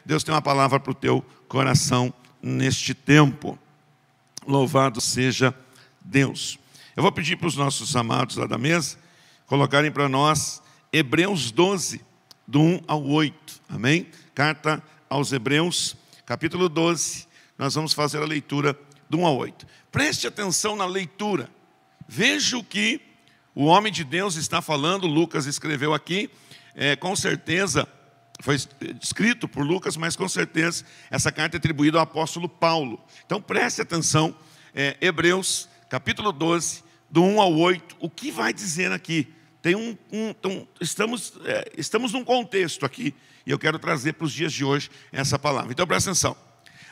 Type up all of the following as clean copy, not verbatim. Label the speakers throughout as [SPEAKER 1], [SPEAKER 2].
[SPEAKER 1] Deus tem uma palavra para o teu coração neste tempo. Louvado seja Deus. Eu vou pedir para os nossos amados lá da mesa colocarem para nós Hebreus 12, do 1 ao 8. Amém? Carta aos Hebreus, capítulo 12. Nós vamos fazer a leitura do 1 ao 8. Preste atenção na leitura. Veja o que o homem de Deus está falando. Lucas escreveu aqui. Com certeza, foi escrito por Lucas, mas com certeza essa carta é atribuída ao apóstolo Paulo. Então preste atenção. Hebreus, capítulo 12, do 1 ao 8. O que vai dizer aqui? Tem estamos num contexto aqui. E eu quero trazer para os dias de hoje essa palavra. Então presta atenção.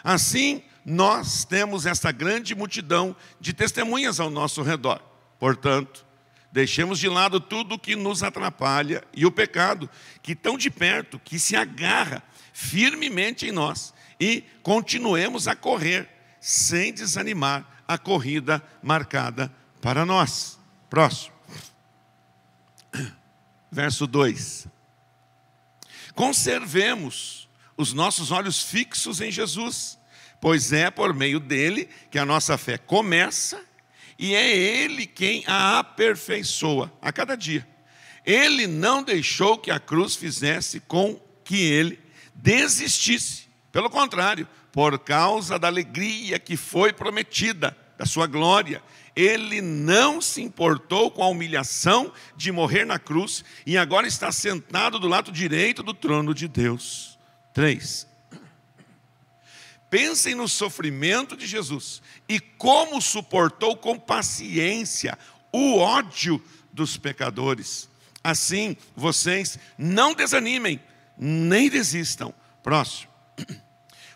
[SPEAKER 1] Assim, nós temos essa grande multidão de testemunhas ao nosso redor. Portanto, deixemos de lado tudo o que nos atrapalha e o pecado que tão de perto, que se agarra firmemente em nós. E continuemos a correr sem desanimar a corrida marcada para nós. Próximo. Verso 2. Conservemos os nossos olhos fixos em Jesus, pois é por meio dele que a nossa fé começa e é ele quem a aperfeiçoa a cada dia. Ele não deixou que a cruz fizesse com que ele desistisse. Pelo contrário, por causa da alegria que foi prometida, da sua glória, ele não se importou com a humilhação de morrer na cruz e agora está sentado do lado direito do trono de Deus. 3. Pensem no sofrimento de Jesus e como suportou com paciência o ódio dos pecadores. Assim, vocês não desanimem, nem desistam. Próximo.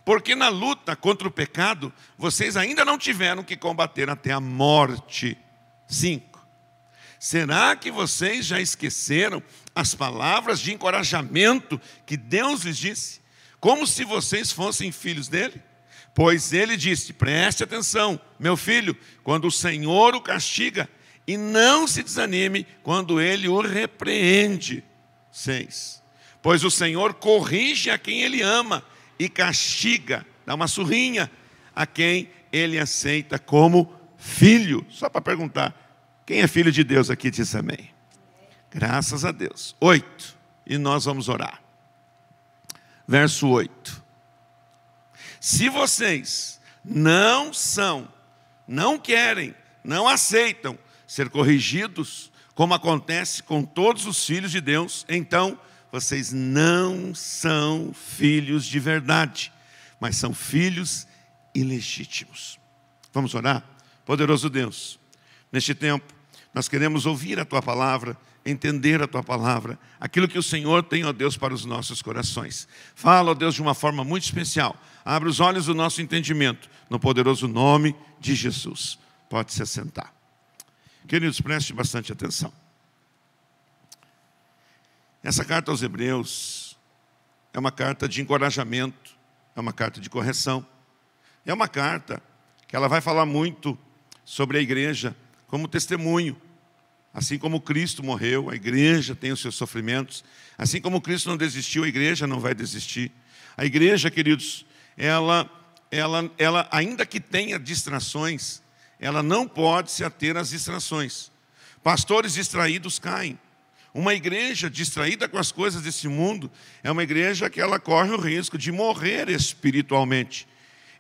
[SPEAKER 1] Porque na luta contra o pecado, vocês ainda não tiveram que combater até a morte. 5. Será que vocês já esqueceram as palavras de encorajamento que Deus lhes disse? Como se vocês fossem filhos dele? Pois ele disse, preste atenção, meu filho, quando o Senhor o castiga, e não se desanime quando ele o repreende. 6. Pois o Senhor corrige a quem ele ama, e castiga, dá uma surrinha, a quem ele aceita como filho. Só para perguntar, quem é filho de Deus aqui diz amém? Graças a Deus. 8, e nós vamos orar. Verso 8. Se vocês não querem, não aceitam ser corrigidos, como acontece com todos os filhos de Deus, então vocês não são filhos de verdade, mas são filhos ilegítimos. Vamos orar? Poderoso Deus, neste tempo, nós queremos ouvir a Tua palavra, entender a Tua palavra, aquilo que o Senhor tem, ó Deus, para os nossos corações. Fala, ó Deus, de uma forma muito especial. Abre os olhos do nosso entendimento, no poderoso nome de Jesus. Pode se assentar. Queridos, preste bastante atenção. Essa carta aos Hebreus é uma carta de encorajamento, é uma carta de correção. É uma carta que ela vai falar muito sobre a igreja como testemunho. Assim como Cristo morreu, a igreja tem os seus sofrimentos. Assim como Cristo não desistiu, a igreja não vai desistir. A igreja, queridos, ela ainda que tenha distrações, ela não pode se ater às distrações. Pastores distraídos caem. Uma igreja distraída com as coisas desse mundo é uma igreja que ela corre o risco de morrer espiritualmente.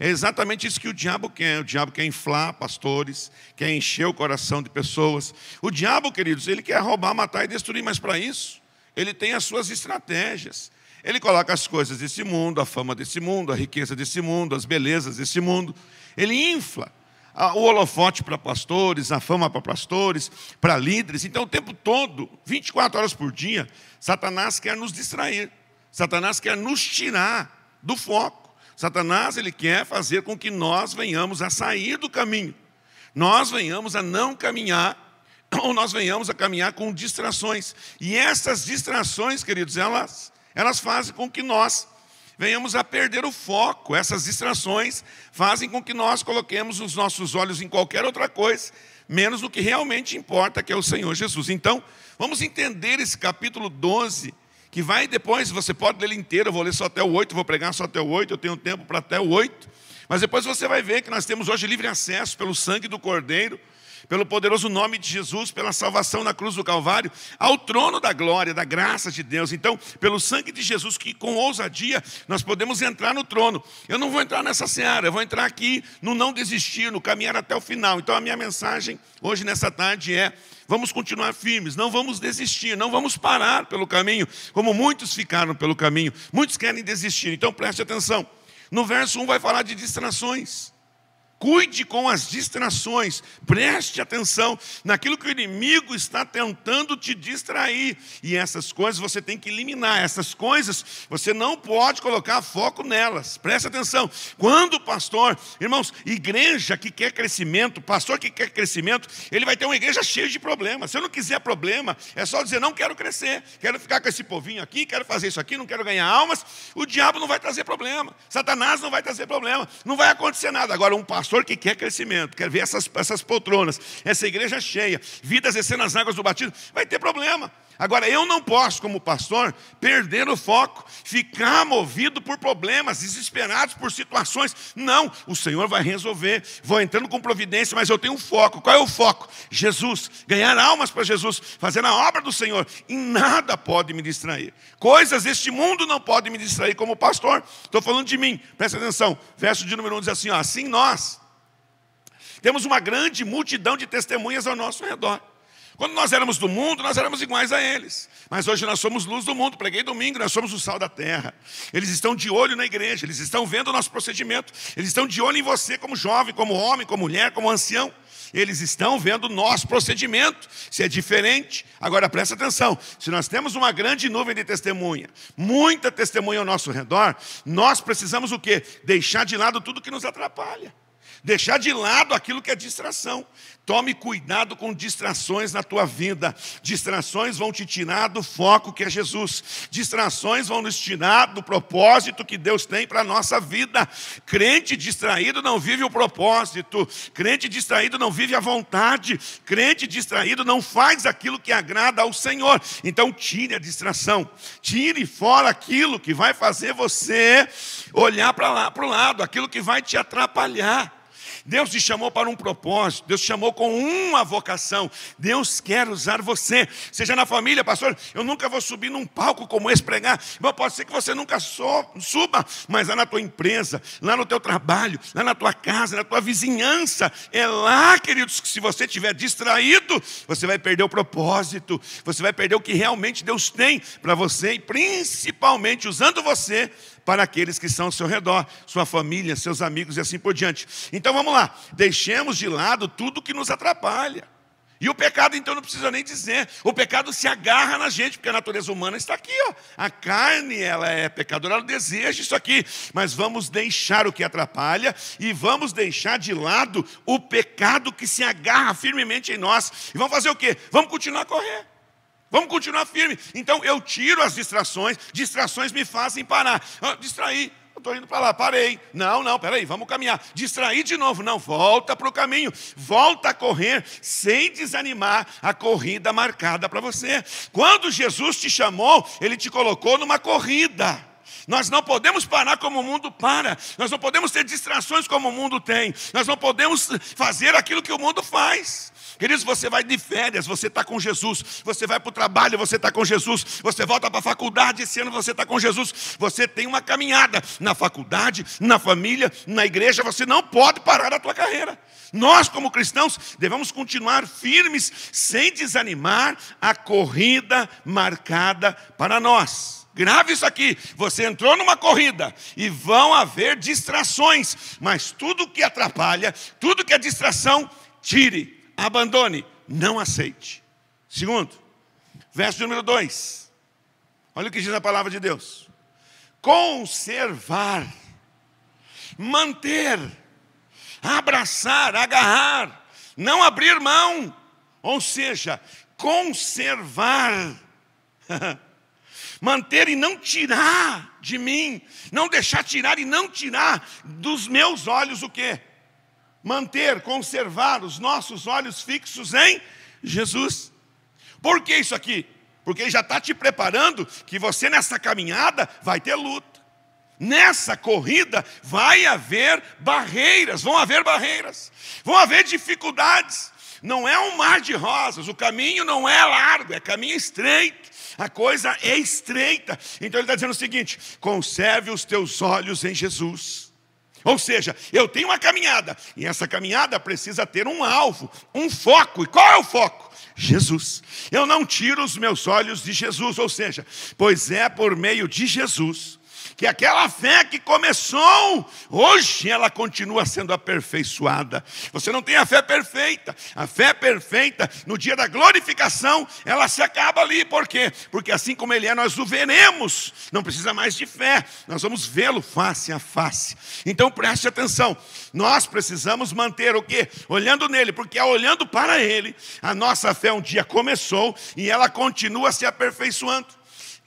[SPEAKER 1] É exatamente isso que o diabo quer. O diabo quer inflar pastores, quer encher o coração de pessoas. O diabo, queridos, ele quer roubar, matar e destruir, mas para isso, ele tem as suas estratégias. Ele coloca as coisas desse mundo, a fama desse mundo, a riqueza desse mundo, as belezas desse mundo. Ele infla o holofote para pastores, a fama para pastores, para líderes. Então, o tempo todo, 24 horas por dia, Satanás quer nos distrair. Satanás quer nos tirar do foco. Satanás, ele quer fazer com que nós venhamos a sair do caminho. Nós venhamos a não caminhar, ou nós venhamos a caminhar com distrações. E essas distrações, queridos, elas fazem com que nós venhamos a perder o foco. Essas distrações fazem com que nós coloquemos os nossos olhos em qualquer outra coisa, menos no que realmente importa, que é o Senhor Jesus. Então, vamos entender esse capítulo 12, que vai depois, você pode ler ele inteiro, eu vou ler só até o 8, vou pregar só até o 8, eu tenho tempo para até o 8. Mas depois você vai ver que nós temos hoje livre acesso pelo sangue do Cordeiro, pelo poderoso nome de Jesus, pela salvação na cruz do Calvário, ao trono da glória, da graça de Deus. Então, pelo sangue de Jesus, que com ousadia nós podemos entrar no trono. Eu não vou entrar nessa seara, eu vou entrar aqui no não desistir, no caminhar até o final. Então a minha mensagem hoje nessa tarde é: vamos continuar firmes, não vamos desistir, não vamos parar pelo caminho, como muitos ficaram pelo caminho, muitos querem desistir. Então preste atenção, no verso 1 vai falar de distrações. Cuide com as distrações, preste atenção naquilo que o inimigo está tentando te distrair. E essas coisas você tem que eliminar, essas coisas você não pode colocar foco nelas. Preste atenção, quando o pastor, irmãos, igreja que quer crescimento, pastor que quer crescimento, ele vai ter uma igreja cheia de problemas. Se eu não quiser problema, é só dizer: não quero crescer, quero ficar com esse povinho aqui, quero fazer isso aqui, não quero ganhar almas. O diabo não vai trazer problema, Satanás não vai trazer problema, não vai acontecer nada. Agora um pastor que quer crescimento, quer ver essas poltronas, essa igreja cheia, vidas descendo as águas do batismo, vai ter problema. Agora, eu não posso, como pastor, perder o foco, ficar movido por problemas, desesperados por situações. Não, o Senhor vai resolver, vou entrando com providência, mas eu tenho um foco. Qual é o foco? Jesus, ganhar almas para Jesus, fazer a obra do Senhor. E nada pode me distrair. Coisas deste mundo não podem me distrair como pastor. Estou falando de mim, presta atenção. Verso de número 1 diz assim, ó: assim nós temos uma grande multidão de testemunhas ao nosso redor. Quando nós éramos do mundo, nós éramos iguais a eles. Mas hoje nós somos luz do mundo. Preguei domingo, nós somos o sal da terra. Eles estão de olho na igreja, eles estão vendo o nosso procedimento. Eles estão de olho em você como jovem, como homem, como mulher, como ancião. Eles estão vendo o nosso procedimento, se é diferente. Agora presta atenção, se nós temos uma grande nuvem de testemunha, muita testemunha ao nosso redor, nós precisamos o quê? Deixar de lado tudo que nos atrapalha. Deixar de lado aquilo que é distração. Tome cuidado com distrações na tua vida. Distrações vão te tirar do foco que é Jesus. Distrações vão nos tirar do propósito que Deus tem para a nossa vida. Crente distraído não vive o propósito. Crente distraído não vive a vontade. Crente distraído não faz aquilo que agrada ao Senhor. Então tire a distração. Tire fora aquilo que vai fazer você olhar para o lado, aquilo que vai te atrapalhar. Deus te chamou para um propósito, Deus te chamou com uma vocação. Deus quer usar você, seja na família. Pastor, eu nunca vou subir num palco como esse pregar. Mas pode ser que você nunca suba, mas lá na tua empresa, lá no teu trabalho, lá na tua casa, na tua vizinhança, é lá, queridos, que se você estiver distraído, você vai perder o propósito, você vai perder o que realmente Deus tem para você, e principalmente usando você para aqueles que estão ao seu redor, sua família, seus amigos e assim por diante. Então vamos lá, deixemos de lado tudo que nos atrapalha. E o pecado então não precisa nem dizer, o pecado se agarra na gente, porque a natureza humana está aqui, ó. A carne, ela é pecadora, ela deseja isso aqui, mas vamos deixar o que atrapalha e vamos deixar de lado o pecado que se agarra firmemente em nós. E vamos fazer o quê? Vamos continuar a correr. Vamos continuar firme. Então eu tiro as distrações. Distrações me fazem parar. Distrair. Eu estou indo para lá, parei. Não, peraí, vamos caminhar. Distrair de novo. Não, volta para o caminho. Volta a correr sem desanimar a corrida marcada para você. Quando Jesus te chamou, Ele te colocou numa corrida. Nós não podemos parar como o mundo para. Nós não podemos ter distrações como o mundo tem. Nós não podemos fazer aquilo que o mundo faz. Queridos, você vai de férias, você está com Jesus. Você vai para o trabalho, você está com Jesus. Você volta para a faculdade, esse ano você está com Jesus. Você tem uma caminhada na faculdade, na família, na igreja. Você não pode parar a tua carreira. Nós, como cristãos, devemos continuar firmes, sem desanimar a corrida marcada para nós. Grave isso aqui, você entrou numa corrida e vão haver distrações, mas tudo que atrapalha, tudo que é distração, tire. Abandone, não aceite. Segundo, verso número 2. Olha o que diz a palavra de Deus. Conservar, manter, abraçar, agarrar, não abrir mão. Ou seja, conservar, manter e não tirar de mim. Não deixar tirar e não tirar dos meus olhos o quê? Manter, conservar os nossos olhos fixos em Jesus. Por que isso aqui? Porque Ele já está te preparando que você nessa caminhada vai ter luta. Nessa corrida vai haver barreiras, vão haver dificuldades. Não é um mar de rosas, o caminho não é largo, é caminho estreito. A coisa é estreita. Então Ele está dizendo o seguinte: conserve os teus olhos em Jesus. Ou seja, eu tenho uma caminhada, e essa caminhada precisa ter um alvo, um foco. E qual é o foco? Jesus. Eu não tiro os meus olhos de Jesus, ou seja, pois é por meio de Jesus que aquela fé que começou, hoje ela continua sendo aperfeiçoada. Você não tem a fé perfeita. A fé perfeita, no dia da glorificação, ela se acaba ali. Por quê? Porque assim como Ele é, nós o veremos. Não precisa mais de fé, nós vamos vê-lo face a face. Então preste atenção, nós precisamos manter o quê? Olhando nele, porque olhando para Ele, a nossa fé um dia começou e ela continua se aperfeiçoando.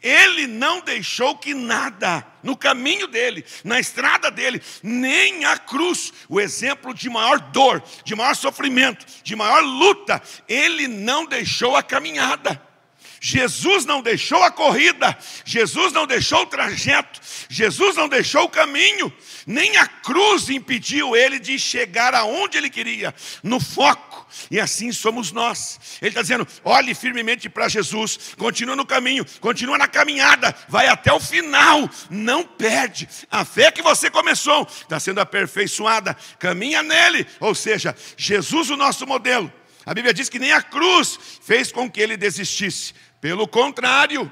[SPEAKER 1] Ele não deixou que nada, no caminho dele, na estrada dele, nem a cruz, o exemplo de maior dor, de maior sofrimento, de maior luta, Ele não deixou a caminhada. Jesus não deixou a corrida, Jesus não deixou o trajeto, Jesus não deixou o caminho, nem a cruz impediu Ele de chegar aonde Ele queria, no foco. E assim somos nós. Ele está dizendo: olhe firmemente para Jesus, continua no caminho, continua na caminhada, vai até o final, não perde. A fé que você começou está sendo aperfeiçoada, caminha nele. Ou seja, Jesus o nosso modelo. A Bíblia diz que nem a cruz fez com que Ele desistisse. Pelo contrário,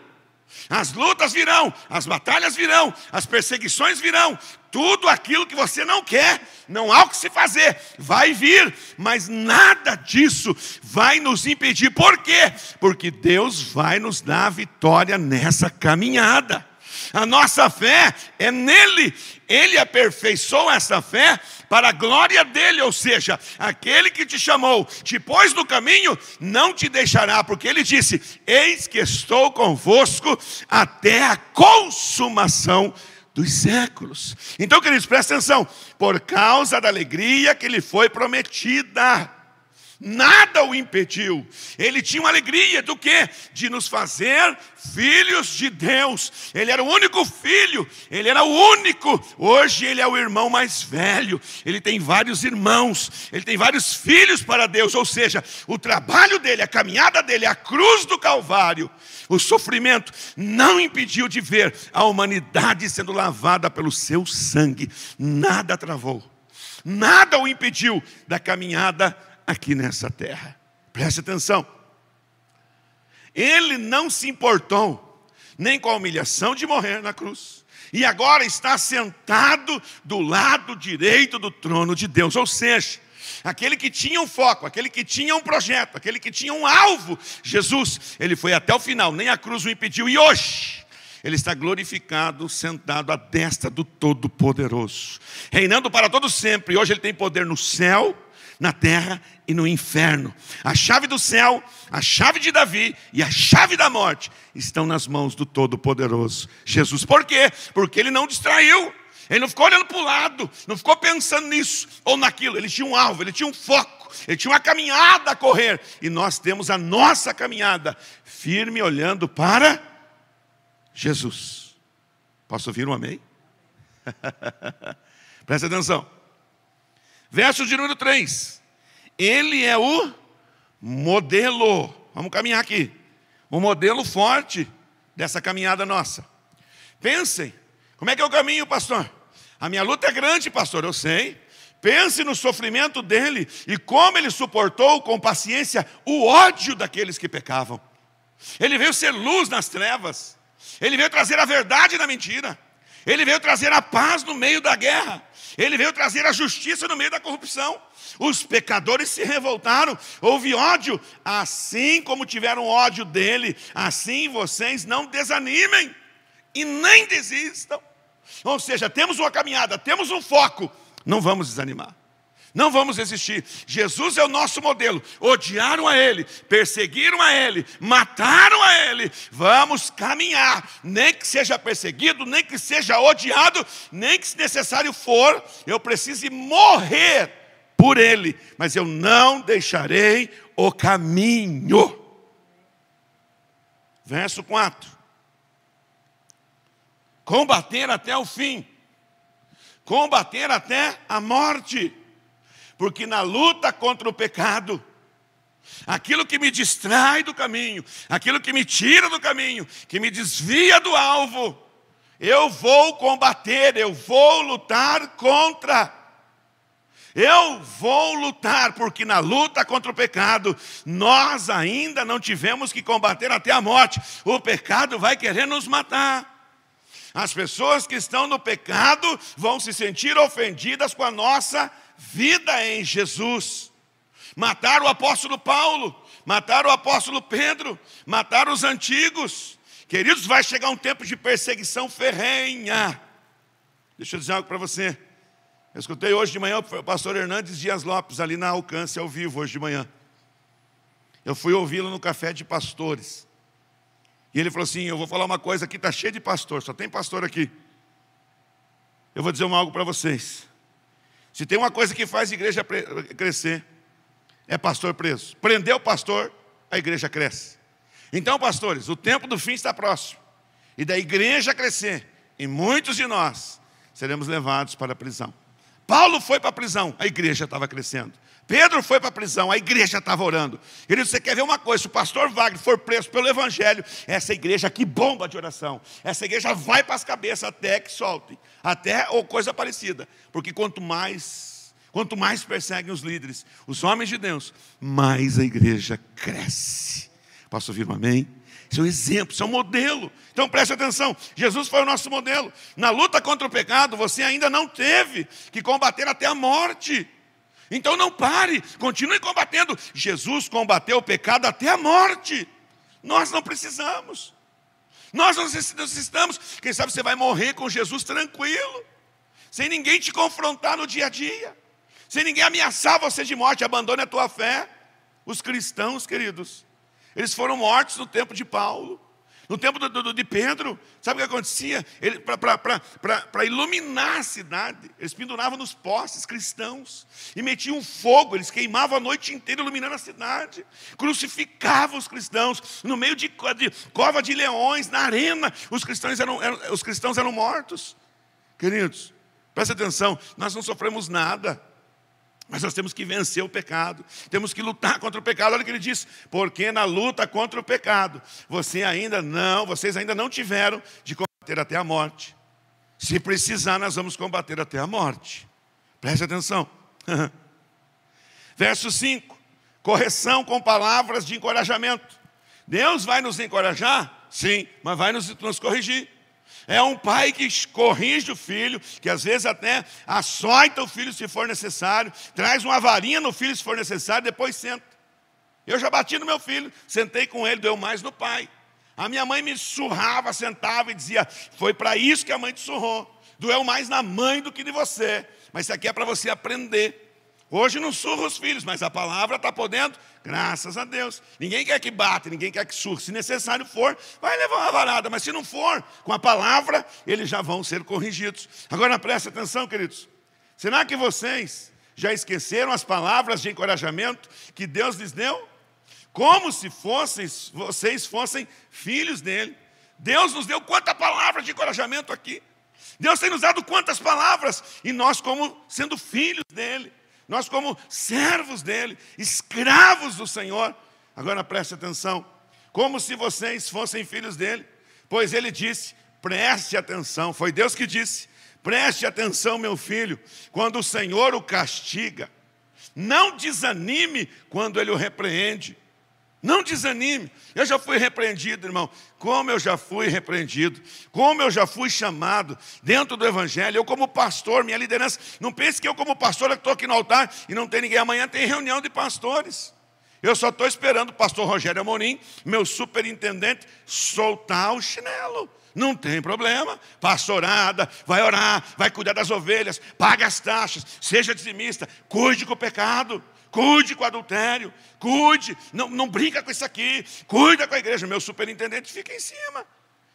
[SPEAKER 1] as lutas virão, as batalhas virão, as perseguições virão. Tudo aquilo que você não quer, não há o que se fazer, vai vir, mas nada disso vai nos impedir. Por quê? Porque Deus vai nos dar a vitória nessa caminhada. A nossa fé é nele. Ele aperfeiçoou essa fé para a glória dele. Ou seja, aquele que te chamou, te pôs no caminho, não te deixará. Porque ele disse: eis que estou convosco até a consumação dos séculos. Então, queridos, presta atenção. Por causa da alegria que lhe foi prometida, nada o impediu. Ele tinha uma alegria do quê? De nos fazer filhos de Deus. Ele era o único filho, ele era o único. Hoje ele é o irmão mais velho. Ele tem vários irmãos, ele tem vários filhos para Deus. Ou seja, o trabalho dele, a caminhada dele, a cruz do Calvário, o sofrimento não impediu de ver a humanidade sendo lavada pelo seu sangue. Nada travou, nada o impediu da caminhada aqui nessa terra. Preste atenção. Ele não se importou nem com a humilhação de morrer na cruz. E agora está sentado do lado direito do trono de Deus. Ou seja, aquele que tinha um foco, aquele que tinha um projeto, aquele que tinha um alvo, Jesus, ele foi até o final, nem a cruz o impediu. E hoje ele está glorificado, sentado à destra do Todo-Poderoso, reinando para todo sempre. E hoje ele tem poder no céu, na terra e no inferno. A chave do céu, a chave de Davi e a chave da morte estão nas mãos do Todo-Poderoso Jesus. Por quê? Porque ele não distraiu. Ele não ficou olhando para o lado, não ficou pensando nisso ou naquilo. Ele tinha um alvo, ele tinha um foco, ele tinha uma caminhada a correr. E nós temos a nossa caminhada firme, olhando para Jesus. Posso ouvir um amém? Presta atenção. Verso de número 3. Ele é o modelo. Vamos caminhar aqui. O modelo forte dessa caminhada nossa. Pensem, como é que é o caminho, pastor? A minha luta é grande, pastor, eu sei. Pense no sofrimento dele e como ele suportou com paciência o ódio daqueles que pecavam. Ele veio ser luz nas trevas. Ele veio trazer a verdade na mentira. Ele veio trazer a paz no meio da guerra. Ele veio trazer a justiça no meio da corrupção. Os pecadores se revoltaram, houve ódio. Assim como tiveram ódio dele, assim vocês não desanimem e nem desistam. Ou seja, temos uma caminhada, temos um foco, não vamos desanimar, não vamos desistir. Jesus é o nosso modelo. Odiaram a ele, perseguiram a ele, mataram a ele. Vamos caminhar, nem que seja perseguido, nem que seja odiado, nem que se necessário for, eu precise morrer por ele, mas eu não deixarei o caminho. Verso 4. Combater até o fim. Combater até a morte. Porque na luta contra o pecado, aquilo que me distrai do caminho, aquilo que me tira do caminho, que me desvia do alvo, eu vou combater, eu vou lutar contra. Eu vou lutar, porque na luta contra o pecado, nós ainda não tivemos que combater até a morte. O pecado vai querer nos matar. As pessoas que estão no pecado vão se sentir ofendidas com a nossa vida em Jesus. Mataram o apóstolo Paulo, mataram o apóstolo Pedro, mataram os antigos. Queridos, vai chegar um tempo de perseguição ferrenha. Deixa eu dizer algo para você. Eu escutei hoje de manhã o pastor Hernandes Dias Lopes, ali na Alcance, ao vivo, hoje de manhã. Eu fui ouvi-lo no café de pastores. E ele falou assim, eu vou falar uma coisa aqui, está cheio de pastor, só tem pastor aqui. Eu vou dizer algo para vocês. Se tem uma coisa que faz a igreja crescer, é pastor preso. Prendeu o pastor, a igreja cresce. Então, pastores, o tempo do fim está próximo. E da igreja crescer, e muitos de nós seremos levados para a prisão. Paulo foi para a prisão, a igreja estava crescendo. Pedro foi para a prisão, a igreja estava orando. Ele disse, você quer ver uma coisa, se o pastor Wagner for preso pelo evangelho, essa igreja aqui bomba de oração. Essa igreja vai para as cabeças até que soltem. Até ou coisa parecida. Porque quanto mais perseguem os líderes, os homens de Deus, mais a igreja cresce. Posso ouvir um amém? Isso é um exemplo, isso é um modelo. Então preste atenção, Jesus foi o nosso modelo. Na luta contra o pecado, você ainda não teve que combater até a morte. Então não pare, continue combatendo. Jesus combateu o pecado até a morte. Nós não precisamos. Nós não necessitamos. Quem sabe você vai morrer com Jesus tranquilo, sem ninguém te confrontar no dia a dia, sem ninguém ameaçar você de morte. Abandone a tua fé. Os cristãos, queridos, eles foram mortos no tempo de Paulo, no tempo de Pedro. Sabe o que acontecia? Para iluminar a cidade, eles penduravam nos postes cristãos e metiam fogo, eles queimavam a noite inteira iluminando a cidade, crucificavam os cristãos no meio de cova de leões, na arena, os cristãos eram mortos. Queridos, presta atenção, nós não sofremos nada, mas nós temos que vencer o pecado, temos que lutar contra o pecado. Olha o que ele diz, porque na luta contra o pecado, vocês ainda não tiveram de combater até a morte. Se precisar, nós vamos combater até a morte. Preste atenção. Verso 5, correção com palavras de encorajamento. Deus vai nos encorajar? Sim, mas vai nos corrigir. É um pai que corrige o filho, que às vezes até açoita o filho se for necessário, traz uma varinha no filho se for necessário, depois senta. Eu já bati no meu filho, sentei com ele, doeu mais no pai. A minha mãe me surrava, sentava e dizia, foi para isso que a mãe te surrou. Doeu mais na mãe do que de você, mas isso aqui é para você aprender. Hoje não surra os filhos, mas a palavra está podendo, graças a Deus. Ninguém quer que bata, ninguém quer que surra. Se necessário for, vai levar uma varada. Mas se não for, com a palavra, eles já vão ser corrigidos. Agora preste atenção, queridos. Será que vocês já esqueceram as palavras de encorajamento que Deus lhes deu? Como se vocês fossem filhos dele. Deus nos deu quanta palavra de encorajamento aqui. Deus tem nos dado quantas palavras. E nós como sendo filhos dele. Nós como servos dele, escravos do Senhor. Agora preste atenção, como se vocês fossem filhos dele. Pois ele disse, preste atenção, foi Deus que disse, preste atenção meu filho, quando o Senhor o castiga, não desanime quando ele o repreende. Não desanime. Eu já fui repreendido, irmão. Como eu já fui repreendido. Como eu já fui chamado dentro do evangelho. Eu como pastor, minha liderança. Não pense que eu como pastor estou aqui no altar e não tem ninguém. Amanhã tem reunião de pastores. Eu só estou esperando o pastor Rogério Amorim, meu superintendente, soltar o chinelo. Não tem problema. Pastorada, vai orar, vai cuidar das ovelhas, paga as taxas, seja dizimista, cuide com o pecado. Cuide com o adultério, cuide, não brinca com isso aqui, cuida com a igreja. Meu superintendente fica em cima.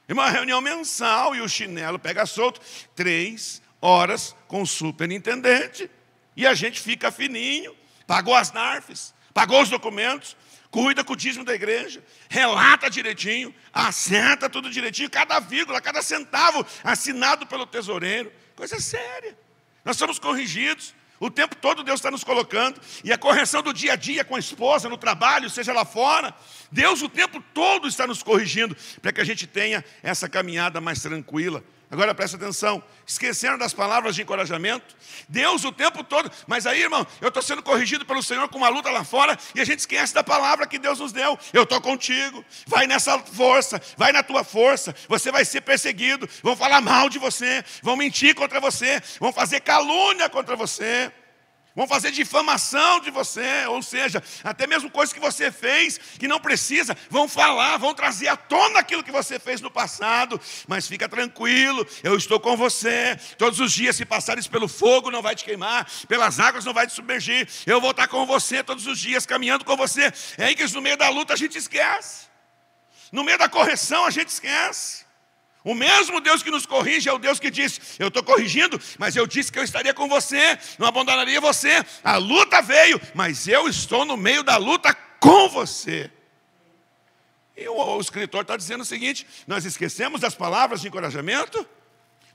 [SPEAKER 1] É uma reunião mensal e o chinelo pega solto. 3 horas com o superintendente. E a gente fica fininho, pagou as NARFs, pagou os documentos. Cuida com o dízimo da igreja, relata direitinho, acerta tudo direitinho, cada vírgula, cada centavo assinado pelo tesoureiro. Coisa séria. Nós somos corrigidos. O tempo todo Deus está nos colocando. E a correção do dia a dia com a esposa, no trabalho, seja lá fora. Deus o tempo todo está nos corrigindo para que a gente tenha essa caminhada mais tranquila. Agora presta atenção, esqueceram das palavras de encorajamento? Deus o tempo todo, mas aí, irmão, eu estou sendo corrigido pelo Senhor com uma luta lá fora, e a gente esquece da palavra que Deus nos deu. Eu estou contigo, vai nessa força, vai na tua força, você vai ser perseguido, vão falar mal de você, vão mentir contra você, vão fazer calúnia contra você, vão fazer difamação de você, ou seja, até mesmo coisas que você fez, que não precisa, vão falar, vão trazer à tona aquilo que você fez no passado, mas fica tranquilo, eu estou com você, todos os dias, se passares pelo fogo não vai te queimar, pelas águas não vai te submergir, eu vou estar com você todos os dias, caminhando com você. É aí que no meio da luta a gente esquece, no meio da correção a gente esquece. O mesmo Deus que nos corrige é o Deus que diz, eu estou corrigindo, mas eu disse que eu estaria com você, não abandonaria você. A luta veio, mas eu estou no meio da luta com você. E o escritor está dizendo o seguinte, nós esquecemos das palavras de encorajamento?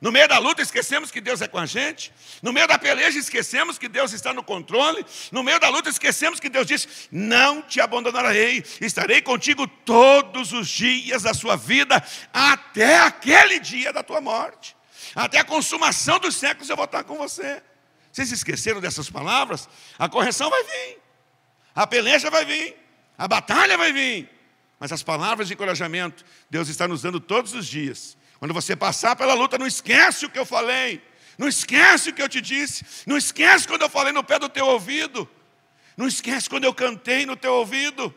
[SPEAKER 1] No meio da luta esquecemos que Deus é com a gente. No meio da peleja esquecemos que Deus está no controle. No meio da luta esquecemos que Deus disse, não te abandonarei, estarei contigo todos os dias da sua vida, até aquele dia da tua morte. Até a consumação dos séculos eu vou estar com você. Vocês esqueceram dessas palavras? A correção vai vir, a peleja vai vir, a batalha vai vir. Mas as palavras de encorajamento, Deus está nos dando todos os dias. Quando você passar pela luta, não esquece o que eu falei. Não esquece o que eu te disse. Não esquece quando eu falei no pé do teu ouvido. Não esquece quando eu cantei no teu ouvido.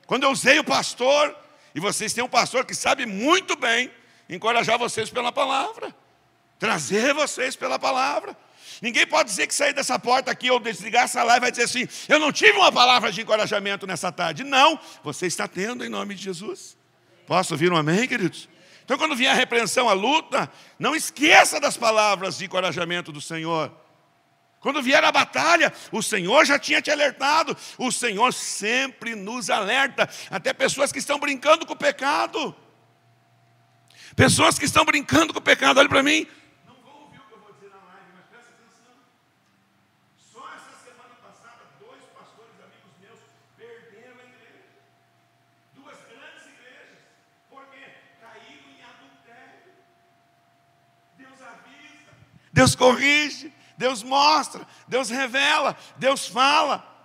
[SPEAKER 1] Quando eu usei o pastor. E vocês têm um pastor que sabe muito bem encorajar vocês pela palavra. Trazer vocês pela palavra. Ninguém pode dizer que sair dessa porta aqui ou desligar essa live vai dizer assim, eu não tive uma palavra de encorajamento nessa tarde. Não, você está tendo em nome de Jesus. Posso ouvir um amém, queridos? Então, quando vier a repreensão, a luta, não esqueça das palavras de encorajamento do Senhor. Quando vier a batalha, o Senhor já tinha te alertado. O Senhor sempre nos alerta. Até pessoas que estão brincando com o pecado. Pessoas que estão brincando com o pecado, olha para mim. Não vão ouvir o que eu vou dizer na live, mas presta atenção. Só essa semana passada, 2 pastores amigos meus perderam a igreja. 2 grandes igrejas. Por quê? Caíram em adultério. Deus avisa, Deus corrige, Deus mostra, Deus revela, Deus fala.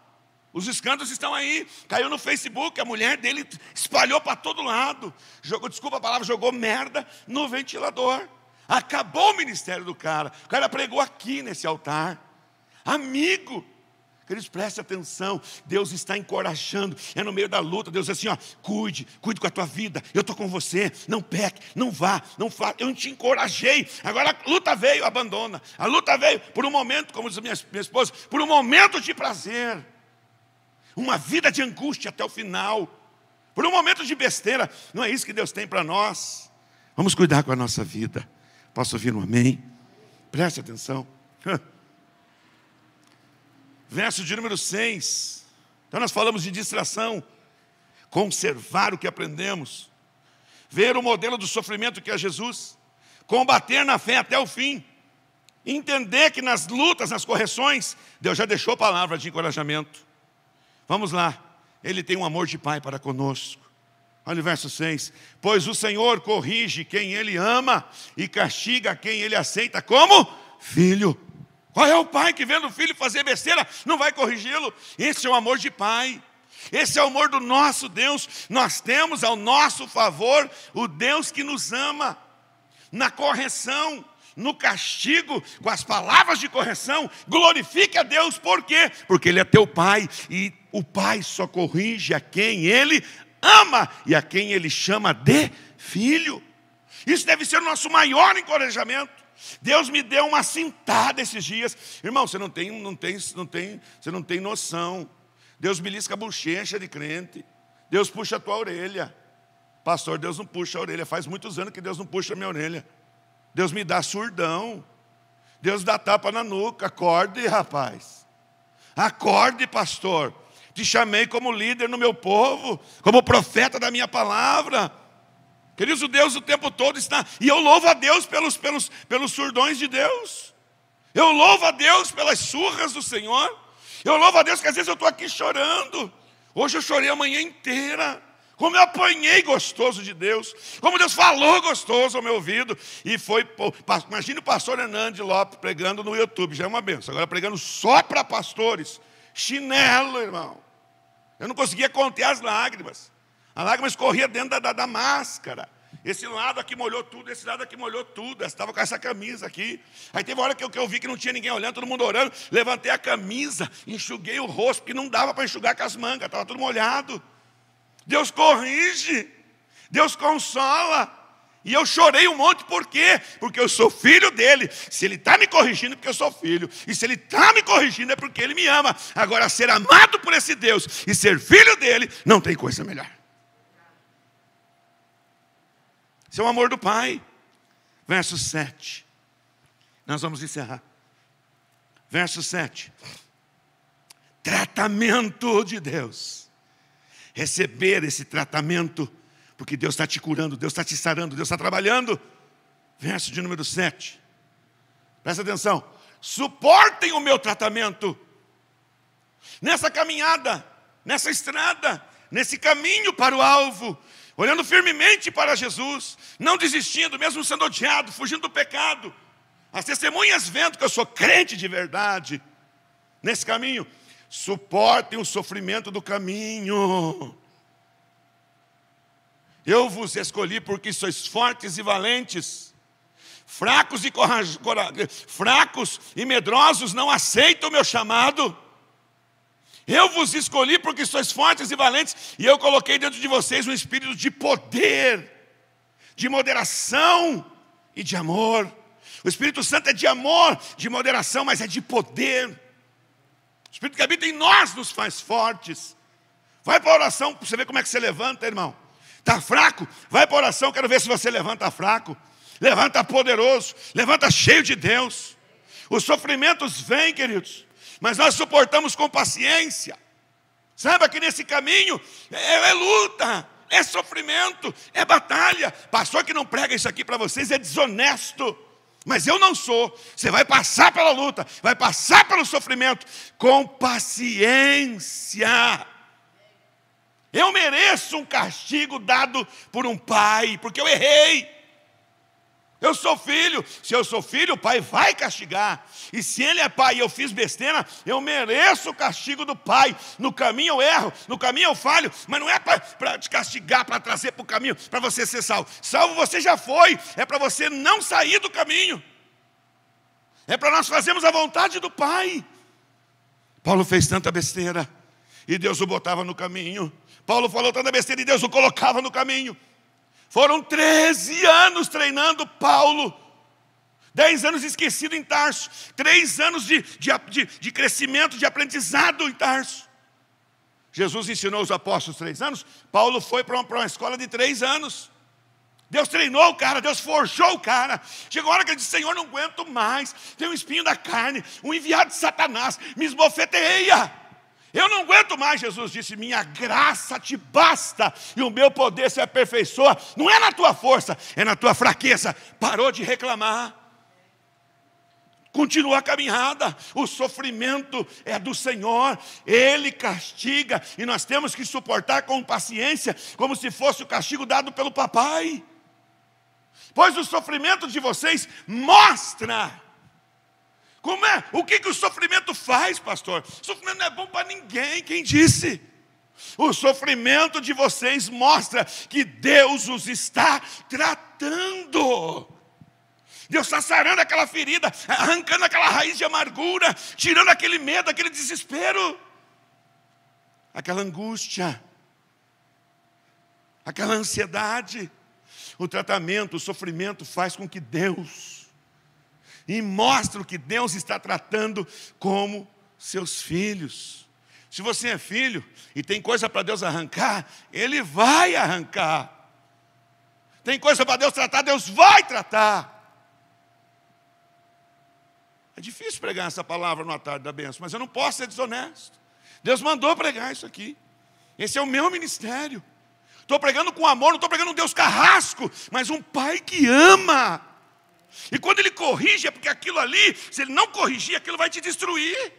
[SPEAKER 1] Os escândalos estão aí. Caiu no Facebook, a mulher dele espalhou para todo lado. Jogou, desculpa a palavra, jogou merda no ventilador. Acabou o ministério do cara. O cara pregou aqui nesse altar. Amigo, queridos, preste atenção. Deus está encorajando. É no meio da luta. Deus diz assim, ó, cuide com a tua vida. Eu estou com você. Não peque, não vá, não faça. Eu te encorajei. Agora a luta veio, abandona. A luta veio por um momento, como diz minha esposa, por um momento de prazer. Uma vida de angústia até o final. Por um momento de besteira. Não é isso que Deus tem para nós. Vamos cuidar com a nossa vida. Posso ouvir um amém? Preste atenção. Verso de número 6. Então nós falamos de distração. Conservar o que aprendemos. Ver o modelo do sofrimento que é Jesus. Combater na fé até o fim. Entender que nas lutas, nas correções, Deus já deixou palavra de encorajamento. Vamos lá, Ele tem um amor de pai para conosco. Olha o verso 6. Pois o Senhor corrige quem Ele ama e castiga quem Ele aceita como filho. Qual é o pai que vendo o filho fazer besteira não vai corrigi-lo? Esse é o amor de pai. Esse é o amor do nosso Deus. Nós temos ao nosso favor o Deus que nos ama. Na correção, no castigo, com as palavras de correção, glorifique a Deus. Por quê? Porque Ele é teu pai. E o pai só corrige a quem Ele ama e a quem Ele chama de filho. Isso deve ser o nosso maior encorajamento. Deus me deu uma cintada esses dias. Irmão, você não tem noção. Deus belisca a bochecha de crente. Deus puxa a tua orelha. Pastor, Deus não puxa a orelha. Faz muitos anos que Deus não puxa a minha orelha. Deus me dá surdão. Deus dá tapa na nuca. Acorde, rapaz. Acorde, pastor. Te chamei como líder no meu povo, como profeta da minha palavra. Queridos, Deus o tempo todo está... E eu louvo a Deus pelos surdões de Deus. Eu louvo a Deus pelas surras do Senhor. Eu louvo a Deus que às vezes eu estou aqui chorando. Hoje eu chorei a manhã inteira. Como eu apanhei gostoso de Deus. Como Deus falou gostoso ao meu ouvido. E foi, imagine o pastor Hernandes Lopes pregando no YouTube, já é uma benção. Agora pregando só para pastores. Chinelo, irmão. Eu não conseguia conter as lágrimas. As lágrimas corriam dentro da máscara. Esse lado aqui molhou tudo, esse lado aqui molhou tudo. Eu estava com essa camisa aqui. Aí teve uma hora que eu vi que não tinha ninguém olhando, todo mundo orando. Levantei a camisa, enxuguei o rosto, porque não dava para enxugar com as mangas, estava tudo molhado. Deus corrige, Deus consola. E eu chorei um monte, por quê? Porque eu sou filho dele. Se ele está me corrigindo é porque eu sou filho. E se ele está me corrigindo é porque ele me ama. Agora, ser amado por esse Deus e ser filho dele, não tem coisa melhor. Esse é o amor do Pai. Verso 7. Nós vamos encerrar. Verso 7. Tratamento de Deus. Receber esse tratamento, porque Deus está te curando, Deus está te sarando, Deus está trabalhando. Verso de número 7. Presta atenção. Suportem o meu tratamento. Nessa caminhada, nessa estrada, nesse caminho para o alvo. Olhando firmemente para Jesus, não desistindo, mesmo sendo odiado, fugindo do pecado. As testemunhas vendo que eu sou crente de verdade. Nesse caminho, suportem o sofrimento do caminho. Eu vos escolhi porque sois fortes e valentes. Fracos e medrosos não aceitam o meu chamado. Eu vos escolhi porque sois fortes e valentes, e eu coloquei dentro de vocês um espírito de poder, de moderação e de amor. O Espírito Santo é de amor, de moderação, mas é de poder. O Espírito que habita em nós nos faz fortes. Vai para a oração para você ver como é que você levanta, irmão. Está fraco? Vai para a oração, quero ver se você levanta fraco. Levanta poderoso, levanta cheio de Deus. Os sofrimentos vêm, queridos, mas nós suportamos com paciência. Saiba que nesse caminho é luta, é sofrimento, é batalha. Pastor que não prega isso aqui para vocês é desonesto. Mas eu não sou. Você vai passar pela luta, vai passar pelo sofrimento com paciência. Eu mereço um castigo dado por um pai, porque eu errei. Eu sou filho. Se eu sou filho, o pai vai castigar. E se ele é pai e eu fiz besteira, eu mereço o castigo do pai. No caminho eu erro, no caminho eu falho. Mas não é para te castigar, para trazer para o caminho, para você ser salvo. Salvo você já foi. É para você não sair do caminho. É para nós fazermos a vontade do pai. Paulo fez tanta besteira e Deus o botava no caminho. Paulo falou tanta besteira e Deus o colocava no caminho. Foram 13 anos treinando Paulo. 10 anos esquecido em Tarso. 3 anos de crescimento, de aprendizado em Tarso. Jesus ensinou os apóstolos 3 anos. Paulo foi para uma escola de 3 anos. Deus treinou o cara, Deus forjou o cara. Chegou a hora que ele disse: Senhor, não aguento mais. Tem um espinho da carne, um enviado de Satanás, me esbofeteia. Eu não aguento mais. Jesus disse: minha graça te basta, e o meu poder se aperfeiçoa. Não é na tua força, é na tua fraqueza. Parou de reclamar. Continua a caminhada. O sofrimento é do Senhor. Ele castiga, e nós temos que suportar com paciência, como se fosse o castigo dado pelo papai. Pois o sofrimento de vocês mostra. Como é? O que o sofrimento faz, pastor? O sofrimento não é bom para ninguém, quem disse? O sofrimento de vocês mostra que Deus os está tratando. Deus está sarando aquela ferida, arrancando aquela raiz de amargura, tirando aquele medo, aquele desespero, aquela angústia, aquela ansiedade. O tratamento, o sofrimento faz com que Deus... E mostra o que Deus está tratando como seus filhos. Se você é filho e tem coisa para Deus arrancar, Ele vai arrancar. Tem coisa para Deus tratar, Deus vai tratar. É difícil pregar essa palavra numa tarde da bênção, mas eu não posso ser desonesto. Deus mandou pregar isso aqui. Esse é o meu ministério. Estou pregando com amor, não estou pregando um Deus carrasco, mas um pai que ama. E quando ele corrige, é porque aquilo ali, se ele não corrigir, aquilo vai te destruir.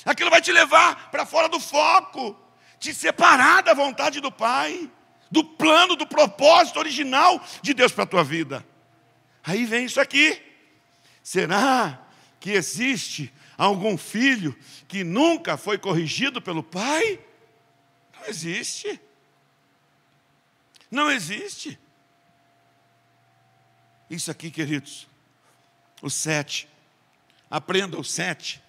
[SPEAKER 1] Aquilo vai te levar para fora do foco, te separar da vontade do Pai, do plano, do propósito original de Deus para a tua vida. Aí vem isso aqui. Será que existe algum filho que nunca foi corrigido pelo pai? Não existe. Não existe. Isso aqui, queridos, o 7. Aprenda o 7.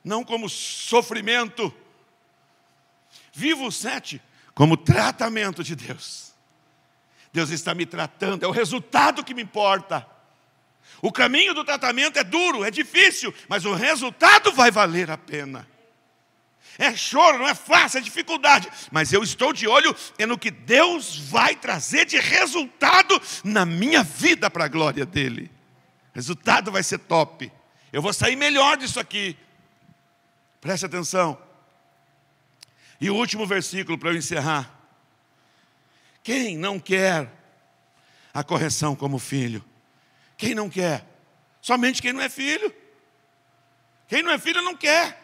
[SPEAKER 1] Não como sofrimento. Viva o 7 como tratamento de Deus. Deus está me tratando, é o resultado que me importa. O caminho do tratamento é duro, é difícil, mas o resultado vai valer a pena. É choro, não é fácil, é dificuldade, mas eu estou de olho no que Deus vai trazer de resultado na minha vida para a glória dEle. O resultado vai ser top. Eu vou sair melhor disso aqui. Preste atenção. E o último versículo para eu encerrar. Quem não quer a correção como filho? Quem não quer? Somente quem não é filho. Quem não é filho não quer.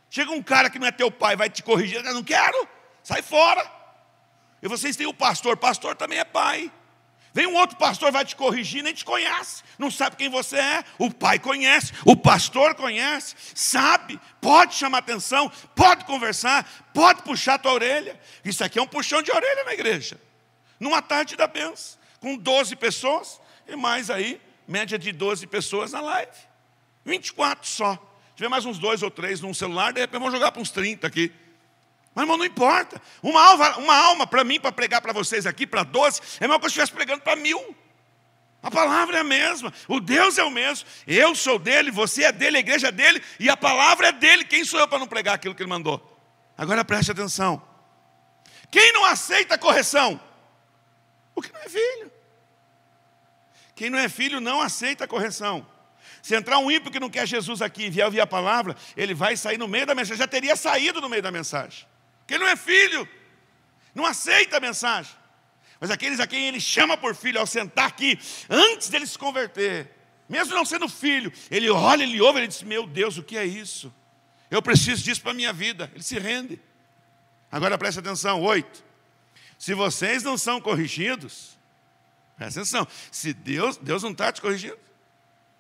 [SPEAKER 1] Chega um cara que não é teu pai, vai te corrigir, eu não quero, sai fora. E vocês têm o pastor também é pai. Vem um outro pastor, vai te corrigir, nem te conhece, não sabe quem você é. O pai conhece, o pastor conhece, sabe, pode chamar atenção, pode conversar, pode puxar a tua orelha. Isso aqui é um puxão de orelha na igreja. Numa tarde da bênção, com 12 pessoas, e mais aí, média de 12 pessoas na live. 24 só. Se tiver mais uns 2 ou 3 num celular, de repente vamos jogar para uns 30 aqui. Mas, irmão, não importa. Uma alma para mim, para pregar para vocês aqui, para 12, é melhor que eu estivesse pregando para 1000. A palavra é a mesma, o Deus é o mesmo. Eu sou dele, você é dele, a igreja é dele, e a palavra é dele. Quem sou eu para não pregar aquilo que ele mandou? Agora preste atenção. Quem não aceita a correção? O que não é filho. Quem não é filho não aceita a correção. Se entrar um ímpio que não quer Jesus aqui e vier ouvir a palavra, ele vai sair no meio da mensagem, já teria saído no meio da mensagem. Porque ele não é filho, não aceita a mensagem. Mas aqueles a quem ele chama por filho, ao sentar aqui, antes dele se converter, mesmo não sendo filho, ele olha, ele ouve, ele diz, meu Deus, o que é isso? Eu preciso disso para a minha vida. Ele se rende. Agora preste atenção, 8. Se vocês não são corrigidos, presta atenção, se Deus não está te corrigindo,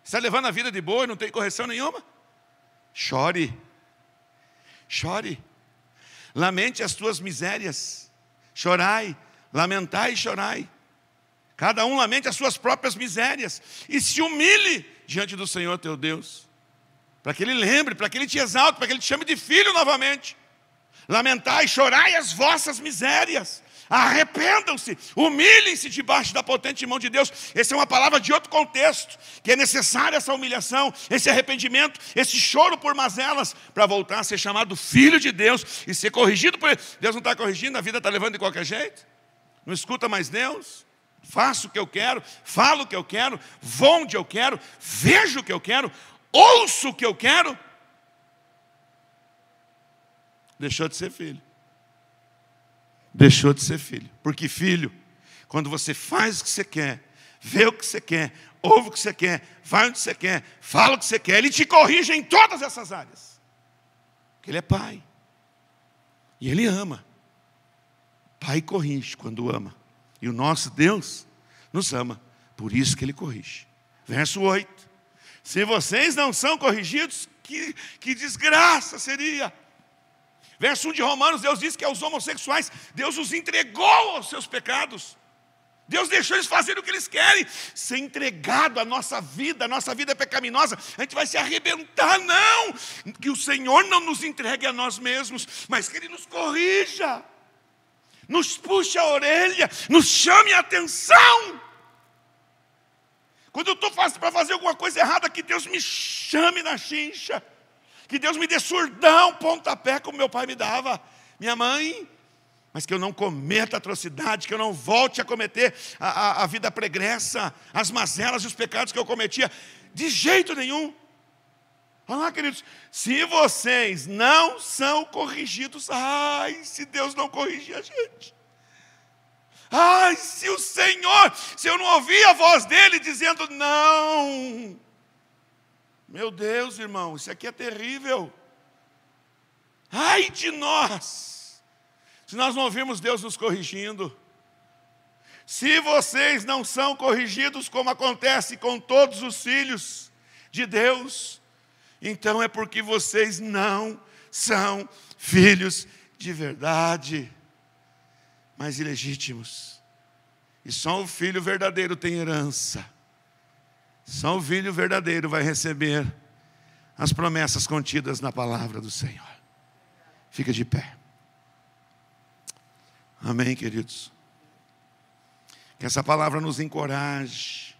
[SPEAKER 1] está levando a vida de boa e não tem correção nenhuma? Chore. Chore. Lamente as tuas misérias. Chorai. Lamentai e chorai. Cada um lamente as suas próprias misérias. E se humilhe diante do Senhor teu Deus. Para que Ele lembre, para que Ele te exalte, para que Ele te chame de filho novamente. Lamentai e chorai as vossas misérias. Arrependam-se, humilhem-se debaixo da potente mão de Deus. Essa é uma palavra de outro contexto, que é necessária essa humilhação, esse arrependimento, esse choro por mazelas, para voltar a ser chamado filho de Deus e ser corrigido por Ele. Deus não está corrigindo, a vida está levando de qualquer jeito. Não escuta mais Deus. Faço o que eu quero, falo o que eu quero, vou onde eu quero, vejo o que eu quero, ouço o que eu quero. Deixou de ser filho. Deixou de ser filho. Porque filho, quando você faz o que você quer, vê o que você quer, ouve o que você quer, vai onde você quer, fala o que você quer, Ele te corrige em todas essas áreas. Porque Ele é pai. E Ele ama. Pai corrige quando ama. E o nosso Deus nos ama. Por isso que Ele corrige. Verso 8. Se vocês não são corrigidos, que desgraça seria. Verso 1 de Romanos, Deus diz que aos homossexuais, Deus os entregou aos seus pecados. Deus deixou eles fazerem o que eles querem. Ser entregado à nossa vida é pecaminosa, a gente vai se arrebentar. Não, que o Senhor não nos entregue a nós mesmos, mas que Ele nos corrija, nos puxe a orelha, nos chame a atenção. Quando eu estou para fazer alguma coisa errada, que Deus me chame na chincha. Que Deus me dê surdão, pontapé, como meu pai me dava, minha mãe. Mas que eu não cometa atrocidade, que eu não volte a cometer a vida pregressa, as mazelas e os pecados que eu cometia. De jeito nenhum. Olha lá, queridos, se vocês não são corrigidos, ai, se Deus não corrigir a gente. Ai, se o Senhor, se eu não ouvir a voz dele dizendo não. Meu Deus, irmão, isso aqui é terrível. Ai de nós, se nós não ouvirmos Deus nos corrigindo. Se vocês não são corrigidos como acontece com todos os filhos de Deus, então é porque vocês não são filhos de verdade, mas ilegítimos. E só o filho verdadeiro tem herança. Só o filho verdadeiro vai receber as promessas contidas na palavra do Senhor. Fica de pé. Amém, queridos? Que essa palavra nos encoraje.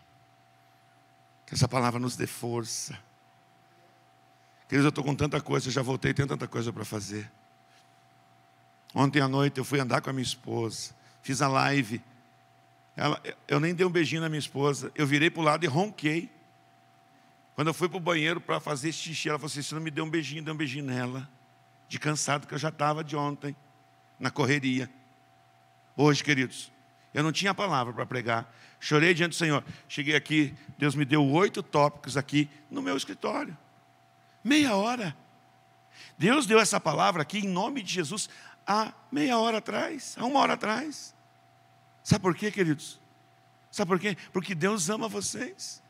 [SPEAKER 1] Que essa palavra nos dê força. Queridos, eu estou com tanta coisa, eu já voltei, tenho tanta coisa para fazer. Ontem à noite eu fui andar com a minha esposa, fiz a live. Eu nem dei um beijinho na minha esposa, eu virei para o lado e ronquei. Quando eu fui para o banheiro para fazer xixi, ela falou assim: você não me deu um beijinho, dei um beijinho nela. De cansado que eu já estava de ontem, na correria. Hoje, queridos, eu não tinha palavra para pregar. Chorei diante do Senhor. Cheguei aqui, Deus me deu 8 tópicos aqui no meu escritório. Meia hora. Deus deu essa palavra aqui em nome de Jesus há meia hora atrás, há 1 hora atrás. Sabe por quê, queridos? Sabe por quê? Porque Deus ama vocês.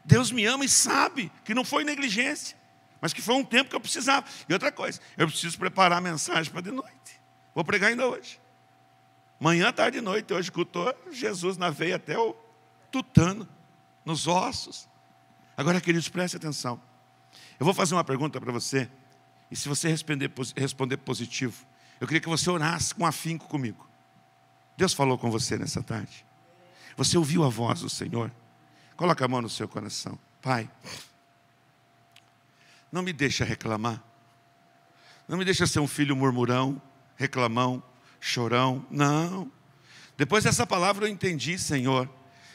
[SPEAKER 1] Deus me ama e sabe que não foi negligência, mas que foi um tempo que eu precisava. E outra coisa, eu preciso preparar a mensagem para de noite. Vou pregar ainda hoje. Manhã, tarde e noite. Hoje cultou Jesus na veia até o tutano, nos ossos. Agora, queridos, preste atenção. Eu vou fazer uma pergunta para você. E se você responder positivo, eu queria que você orasse com afinco comigo. Deus falou com você nessa tarde? Você ouviu a voz do Senhor? Coloca a mão no seu coração. Pai, não me deixa reclamar. Não me deixa ser um filho murmurão, reclamão, chorão. Não. Depois dessa palavra eu entendi, Senhor,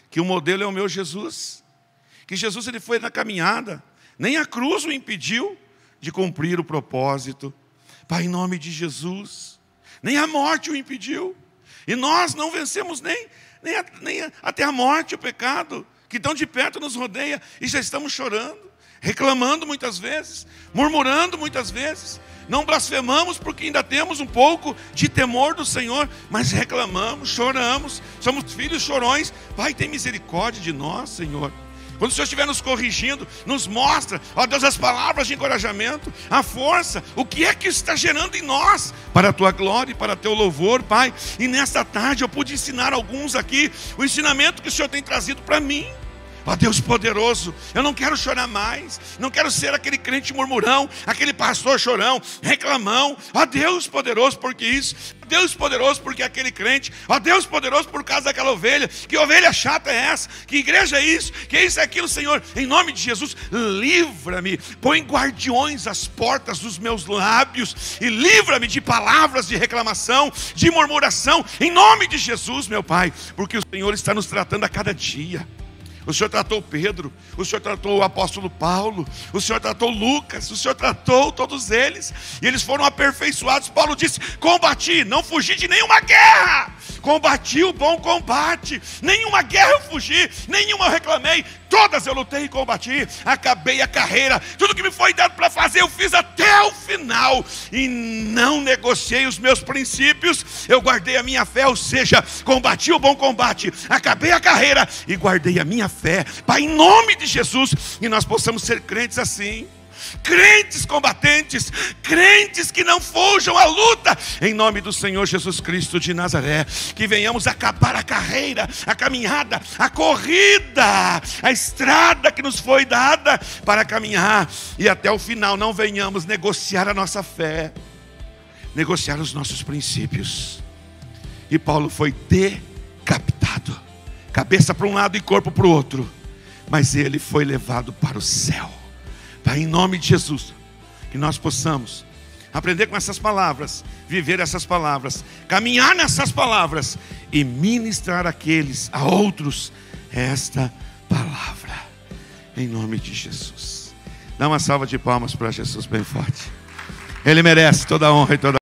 [SPEAKER 1] que o modelo é o meu Jesus. Que Jesus, ele foi na caminhada. Nem a cruz o impediu de cumprir o propósito. Pai, em nome de Jesus. Nem a morte o impediu. E nós não vencemos nem até a morte, o pecado, que tão de perto nos rodeia. E já estamos chorando, reclamando muitas vezes, murmurando muitas vezes. Não blasfemamos porque ainda temos um pouco de temor do Senhor, mas reclamamos, choramos, somos filhos chorões. Pai, tem misericórdia de nós, Senhor. Quando o Senhor estiver nos corrigindo, nos mostra, ó Deus, as palavras de encorajamento, a força, o que é que está gerando em nós, para a Tua glória e para o Teu louvor, Pai. E nesta tarde eu pude ensinar alguns aqui, o ensinamento que o Senhor tem trazido para mim. Ó Deus poderoso, eu não quero chorar mais, não quero ser aquele crente murmurão, aquele pastor chorão, reclamão. Ó Deus poderoso, porque isso, Deus poderoso, porque aquele crente, ó Deus poderoso, por causa daquela ovelha. Que ovelha chata é essa? Que igreja é isso? Que isso é aquilo, Senhor? Em nome de Jesus, livra-me, põe guardiões às portas dos meus lábios e livra-me de palavras de reclamação, de murmuração, em nome de Jesus, meu Pai, porque o Senhor está nos tratando a cada dia. O Senhor tratou Pedro, o Senhor tratou o apóstolo Paulo, o Senhor tratou Lucas, o Senhor tratou todos eles, e eles foram aperfeiçoados. Paulo disse: combati, não fugi de nenhuma guerra, combati o bom combate, nenhuma guerra eu fugi, nenhuma eu reclamei, todas eu lutei e combati, acabei a carreira, tudo que me foi dado para fazer eu fiz até o final, e não negociei os meus princípios, eu guardei a minha fé, ou seja, combati o bom combate, acabei a carreira e guardei a minha fé. Pai, em nome de Jesus, e nós possamos ser crentes assim, crentes combatentes, crentes que não fujam à luta, em nome do Senhor Jesus Cristo de Nazaré. Que venhamos acabar a carreira, a caminhada, a corrida, a estrada que nos foi dada para caminhar, e até o final não venhamos negociar a nossa fé, negociar os nossos princípios. E Paulo foi decapitado, cabeça para um lado e corpo para o outro, mas ele foi levado para o céu. Pai, em nome de Jesus, que nós possamos aprender com essas palavras, viver essas palavras, caminhar nessas palavras e ministrar a outros esta palavra, em nome de Jesus. Dá uma salva de palmas para Jesus bem forte. Ele merece toda a honra e toda a